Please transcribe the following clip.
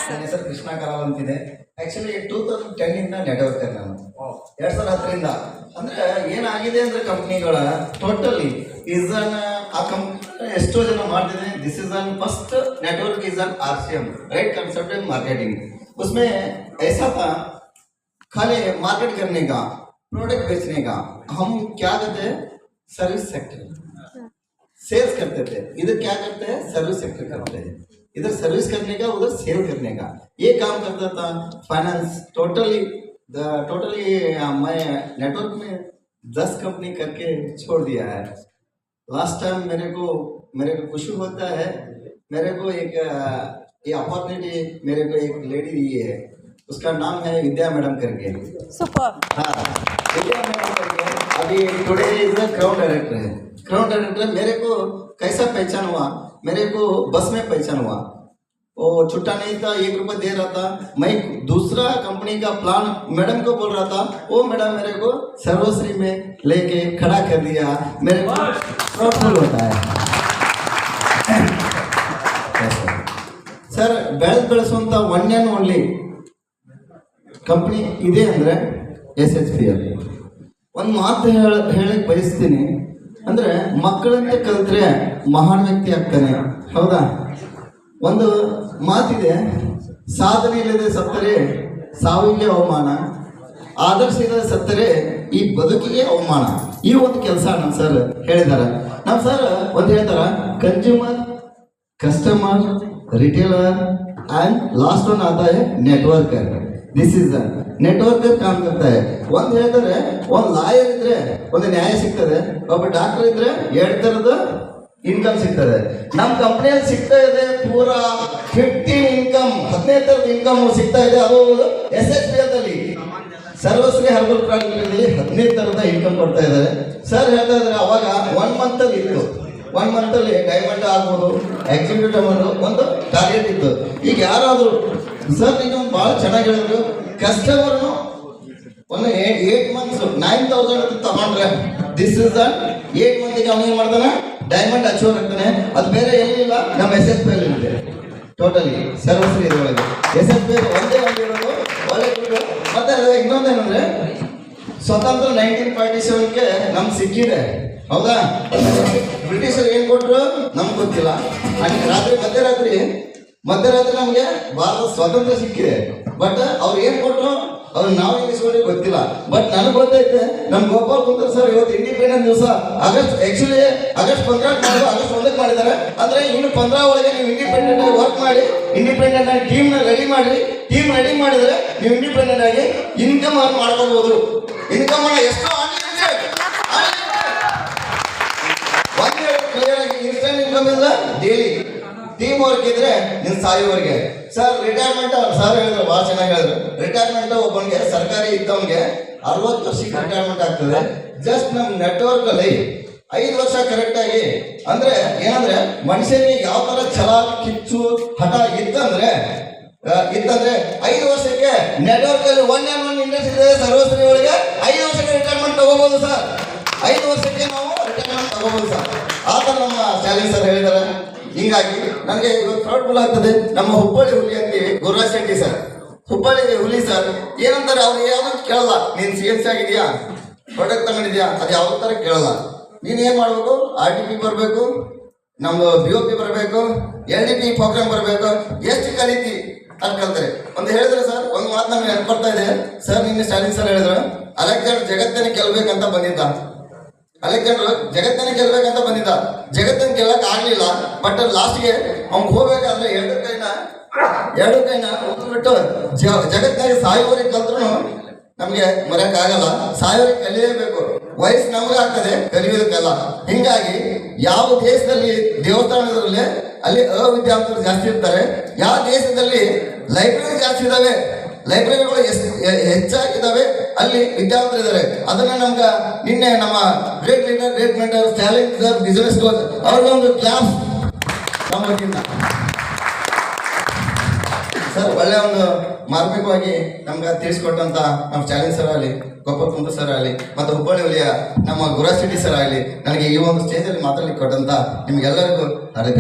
ನನ್ನ ಹೆಸರು ಕೃಷ್ಣ ಕರಾಲ್ ಅಂತಿದೆ. ಆಕ್ಚುಲಿ 2010 ಇಂದ ನೆಟ್ವರ್ಕರ್ ನಾನು. 2010ರಿಂದ ಅಂದ್ರೆ ಏನಾಗಿದೆ ಅಂದ್ರೆ ಕಂಪ್ನಿಗಳ ಟೋಟಲಿ ಆ ಕಂಪ್ನಿ ಎಷ್ಟೋ ಜನ ಮಾಡ್ತಿದೆ. This is on first network is on RCM, right concept marketing. उसमें ऐसा था खाली मार्केट करने का, प्रोडक्ट बेचने का. हम क्या करते हैं, सर्विस सेक्टर सेल्स करते थे. इधर क्या करते हैं, सर्विस सेक्टर करते हैं. इधर सर्विस करने का, उधर सेल करने का ये काम करता था. फाइनेंस टोटली मैं नेटवर्क में 10 कंपनी करके छोड़ दिया है. लास्ट टाइम मेरे को खुशी होता है. मेरे को एक ये अपॉर्चुनिटी मेरे को एक लेडी दी है, उसका नाम है विद्या मैडम करके. सुपर. हाँ, विद्या मैडम करके अभी today is the crown director है. क्राउन डायरेक्टर मेरे को कैसा पहचान हुआ, मेरे को बस में पहचान हुआ. वो छुट्टा नहीं था, 1 रुपये दे रहा था. मैं दूसरा कंपनी का प्लान मैडम को बोल रहा था. वो मैडम मेरे को सर्वश्री में लेके खड़ा कर दिया. मेरे को प्राउडफुल होता है ಸರ್. ಬೆಳೆಸುವಂಥ ಒನ್ ಆ್ಯಂಡ್ ಓನ್ಲಿ ಕಂಪ್ನಿ ಇದೆ ಅಂದರೆ SHPL. ಒಂದು ಮಾತು ಹೇಳಕ್ಕೆ ಬಯಸ್ತೀನಿ ಅಂದರೆ, ಮಕ್ಕಳಂತೆ ಕಲಿತ್ರೆ ಮಹಾನ್ ವ್ಯಕ್ತಿ ಆಗ್ತಾನೆ. ಹೌದಾ? ಒಂದು ಮಾತಿದೆ, ಸಾಧನೆ ಇಲ್ಲದೆ ಸತ್ತರೆ ಸಾವಿಗೆ ಅವಮಾನ, ಆದರ್ಶ ಇಲ್ಲದೆ ಸತ್ತರೆ ಈ ಬದುಕಿಗೆ ಅವಮಾನ. ಈ ಒಂದು ಕೆಲಸ ನಮ್ಮ ಸರ್ ಹೇಳಿದ್ದಾರೆ. ನಮ್ಮ ಸರ್ ಒಂದು ಹೇಳ್ತಾರ, consumer, customer, retailer and last one आता है नेटवर्कर. दिस इज नेटवर्कर काम करता है. ಒಂದು ಹೇಳ್ತಾರೆ, ಒಂದು ಲಾಯರ್ ಇದ್ರೆ ಒಂದು ನ್ಯಾಯ ಸಿಗ್ತದೆ, ಒಬ್ಬ ಡಾಕ್ಟರ್ ಇದ್ರೆ 2 ಥರದ ಇನ್ಕಮ್ ಸಿಗ್ತದೆ. ನಮ್ಮ ಕಂಪ್ನಿಯಲ್ಲಿ ಸಿಗ್ತಾ ಇದೆ ಪೂರಾ 15 ಇನ್ಕಮ್, 15 ಥರದ ಇನ್ಕಮ್ ಸಿಗ್ತಾ ಇದೆ. ಅದು SHPL ಅಲ್ಲಿ ಸರ್ವಶ್ರೀ ಹರ್ಬಲ್ ಪ್ರಾಡಕ್ಟ್ಗಳಲ್ಲಿ 15 ಥರದ ಇನ್ಕಮ್ ಕೊಡ್ತಾ ಇದ್ದಾರೆ. ಸರ್ ಹೇಳ್ತಾ ಇದ್ದಾರೆ, ಅವಾಗ 1 ಮಂತಲ್ಲಿ ಇತ್ತು. 1 ಮಂತಲ್ಲಿ ಡೈಮಂಡ್ ಆಗ್ಬೋದು, ಎಕ್ಸಿಕ್ಯೂಟಿವ್ ಆಗ್ಬೋದು, ಒಂದು ಟಾರ್ಗೆಟ್ ಇತ್ತು. ಈಗ ಯಾರಾದರೂ ಸರ್ ಈಗ ಭಾಳ ಚೆನ್ನಾಗಿ ಹೇಳಿದ್ರು, ಕಸ್ಟಮರ್ನು ಒಂದು 8 ಮಂತ್ಸ್ 9,000 ತಗೊಂಡ್ರೆ ದಿಸ್ ಇಸ್ 8 ಮಂತಿಗೆ ಅವನು ಏನು ಮಾಡ್ತಾನೆ, ಡೈಮಂಡ್ ಅಚೀವ್ ಆಗ್ತಾನೆ. ಅದು ಬೇರೆ ಎಲ್ಲಿಲ್ಲ, ನಮ್ಮ SHPL ಇದೆ. ಟೋಟಲಿ ಸರ್ವಶ್ರೀ ಇದರೊಳಗೆ SHPL ಒಂದೇ ಇರೋದು ಒಳ್ಳೆ ದುಡ್ಡು. ಮತ್ತೆ ಇನ್ನೊಂದೇನಂದ್ರೆ, ಸ್ವತಂತ್ರ 1947ಗೆ ನಮ್ಗೆ ಸಿಕ್ಕಿದೆ. ಹೌದಾ? ಬ್ರಿಟಿಷರು ಏನು ಕೊಟ್ಟರು ನಮ್ಗೆ ಗೊತ್ತಿಲ್ಲ. ಮಧ್ಯರಾತ್ರಿ ನಮಗೆ ಭಾರತ ಸ್ವಾತಂತ್ರ್ಯ ಸಿಕ್ಕಿದೆ. ಬಟ್ ಅವ್ರು ಏನು ಕೊಟ್ಟರು ಅವ್ರು ನಾವು ಇಸ್ಕೊಂಡು ಗೊತ್ತಿಲ್ಲ. ಬಟ್ ನನಗೆ ಗೊತ್ತೈತೆ, ನಮ್ಮ ಗೋಪಾಲ್ ಕುಂದರ್ ಸರ್ ಇವತ್ತು ಇಂಡಿಪೆಂಡೆನ್ಸ್ ದಿವಸ ಆಗಸ್ಟ್ 15 ಆಗಸ್ಟ್ 1ಕ್ಕೆ ಮಾಡಿದ್ದಾರೆ. ಅಂದರೆ ಇನ್ನು 15 ಒಳಗೆ ನೀವು ಇಂಡಿಪೆಂಡೆಂಟ್ ಆಗಿ ವರ್ಕ್ ಮಾಡಿ, ಇಂಡಿಪೆಂಡೆಂಟ್ ಆಗಿ ಟೀಮ್ನ ರೆಡಿ ಮಾಡಿ. ಟೀಮ್ ರೆಡಿ ಮಾಡಿದರೆ ನೀವು ಇಂಡಿಪೆಂಡೆಂಟ್ ಆಗಿ ಇನ್ಕಮ್ ಅರ್ನ್ ಮಾಡ್ಕೋಬಹುದು. ಇನ್ಕಮ್ ಎಷ್ಟು ಕ್ಲಿಯರ್ ಆಗಿ ಇನ್ಸ್ಟೆಂಟ್ ಇನ್ಕಮ್ ಇಲ್ಲ, ಡೈಲಿ ಟೀಮ್ ವರ್ಕ್ ಇದ್ರೆ ನಿನ್ ಸಾಯೋವರೆಗೆ. ಸರ್ ರಿಟೈರ್ಮೆಂಟ್ ಸರ್ ಹೇಳಿದ್ರು, ಭಾಳ ಚೆನ್ನಾಗಿ ಹೇಳಿದ್ರು. ರಿಟೈರ್ಮೆಂಟ್ ಒಬ್ಬನಿಗೆ ಸರ್ಕಾರಿ ಇದ್ದವನಿಗೆ 60 ವರ್ಷಕ್ಕೆ ರಿಟೈರ್ಮೆಂಟ್ ಆಗ್ತದೆ. ಜಸ್ಟ್ ನಮ್ಮ ನೆಟ್ವರ್ಕ್ ಅಲ್ಲಿ 5 ವರ್ಷ ಕರೆಕ್ಟ್ ಆಗಿ ಅಂದ್ರೆ ಏನಂದ್ರೆ, ಮನುಷ್ಯನಿಗೆ ಯಾವ ತರ ಛಲ, ಕಿಚ್ಚು, ಹಠ ಇತ್ತಂದ್ರೆ 5 ವರ್ಷಕ್ಕೆ ನೆಟ್ವರ್ಕ್ ಅಲ್ಲಿ 1 and 1 ಇಂಡಸ್ಟ್ರಿ ಇದೆ. ಸರ್ವಶ್ರೀ ಒಳಗೆ 5 ವರ್ಷಕ್ಕೆ ರಿಟೈರ್ಮೆಂಟ್ ತಗೋಬಹುದು ಸರ್. 5 ವರ್ಷಕ್ಕೆ ನಾವು ರಿಟೈರ್ಮೆಂಟ್ ತಗೋಬಹುದು ಸರ್. ಆ ಥರ ನಮ್ಮ ಸ್ಟಾಲಿನ್ ಸರ್ ಹೇಳಿದ್ದಾರೆ. ಹಿಂಗಾಗಿ ನನಗೆ ಇವತ್ತು ಪ್ರೌಡ್ಫುಲ್ ಆಗ್ತದೆ. ನಮ್ಮ ಹುಬ್ಬಳ್ಳಿ ಹುಲಿ ಅಂತೀವಿ, ಗುರುರಾಜ್ ಶೆಟ್ಟಿ ಸರ್, ಹುಬ್ಬಳ್ಳಿ ಹುಲಿ ಸರ್ ಏನಂತಾರೆ, ಅವ್ರು ಯಾವ್ದು ಕೇಳಲ್ಲ. ನೀನು CNC ಆಗಿದೆಯಾ, ಪ್ರಾಡಕ್ಟ್ ತಗೊಂಡಿದ್ಯಾ, ಅದು ಯಾವ ಥರ ಕೇಳಲ್ಲ. ನೀನು ಏನು ಮಾಡಬೇಕು, RTP ಬರಬೇಕು, ನಮ್ಮದು BOP ಬರಬೇಕು, LDP ಪ್ರೋಗ್ರಾಮ್ ಬರಬೇಕು. ಎಷ್ಟು ಕಲಿತಿ ಅಂತ ಕಲ್ತಾರೆ. ಒಂದು ಹೇಳಿದ್ರೆ ಸರ್, ಒಂದು ಮಾತು ನಮ್ಗೆ ನೆನಪು ಬರ್ತಾ ಇದೆ ಸರ್. ನಿನ್ನೆ ಸ್ಟಾಲಿನ್ ಸರ್ ಹೇಳಿದ್ರು, ಅಲೆಕ್ಸಾಂಡರ್ ಜಗತ್ತನ್ನೇ ಗೆಲ್ಬೇಕಂತ ಬಂದಿದ್ದ. ಅಲೆಕ್ಸಾಂಡರ್ ಜಗತ್ತನ್ನೇ ಗೆಲ್ಬೇಕಂತ ಬಂದಿದ್ದ. ಜಗತ್ತನ್ನು ಗೆಲ್ಲಕ್ಕೆ ಆಗ್ಲಿಲ್ಲ. ಬಟ್ ಲಾಸ್ಟ್ಗೆ ಅವ್ನು ಹೋಗ್ಬೇಕಾದ್ರೆ 2 ಕೈನ ಬಿಟ್ಟು ಜಗತ್ತಿನಾಗೆ ಸಾಯುವವರೆಗೆ ಕಲ್ತ್ರು ನಮಗೆ ಮರೆಯಕ್ಕಾಗಲ್ಲ. ಸಾಯುವವರೆಗೆ ಕಲಿಯಬೇಕು. ವಯಸ್ಸು ನಮಗೆ ಆಗ್ತದೆ, ಕಲಿಯೋದಕ್ಕಲ್ಲ. ಹಿಂಗಾಗಿ ಯಾವ ದೇಶದಲ್ಲಿ ದೇವಸ್ಥಾನದಲ್ಲಿ ಅಲ್ಲಿ ಅವಿದ್ಯಾವಂತರು ಜಾಸ್ತಿ ಇರ್ತಾರೆ, ಯಾವ ದೇಶದಲ್ಲಿ ಲೈಬ್ರರಿ ಜಾಸ್ತಿ ಇದಾವೆ, ಲೈಬ್ರರಿಗಳು ಹೆಚ್ಚಾಗಿದ್ದಾವೆ, ಅಲ್ಲಿ ವಿದ್ಯಾವಂತರು ಇದ್ದಾರೆ. ಅದನ್ನ ನಮ್ಗೆ ನಿನ್ನೆ ನಮ್ಮ great leader, great mentor, Stalin sir, business coach ಅವ್ರಿಗೊಂದು ಕ್ಲಾಸ್ ನಮ್ಮ ವತಿಯಿಂದ ಸರ್ ಒಳ್ಳೆ ಒಂದು ಮಾರ್ಮಿಕವಾಗಿ ನಮ್ಗೆ ತಿಳಿಸ್ಕೊಟ್ಟಂತ ನಮ್ಮ ಸ್ಟಾಲಿನ್ ಸರ್ ಆಗಲಿ, ಗೋಪಾಲ್ ಕುಂದರ್ ಸರ್ ಆಗಲಿ, ಮತ್ತು ಹುಬ್ಬಳ್ಳಿ ಹುಲಿಯ ನಮ್ಮ ಗುರುರಾಜ್ ಶೆಟ್ಟಿ ಸರ್ ಆಗಲಿ, ನನಗೆ ಈ ಒಂದು ಸ್ಟೇಜಲ್ಲಿ ಮಾತಾಡಲಿಕ್ಕೆ ಕೊಟ್ಟಂತ ನಿಮ್ಗೆಲ್ಲರಿಗೂ ಹಾರ್ದಿಕ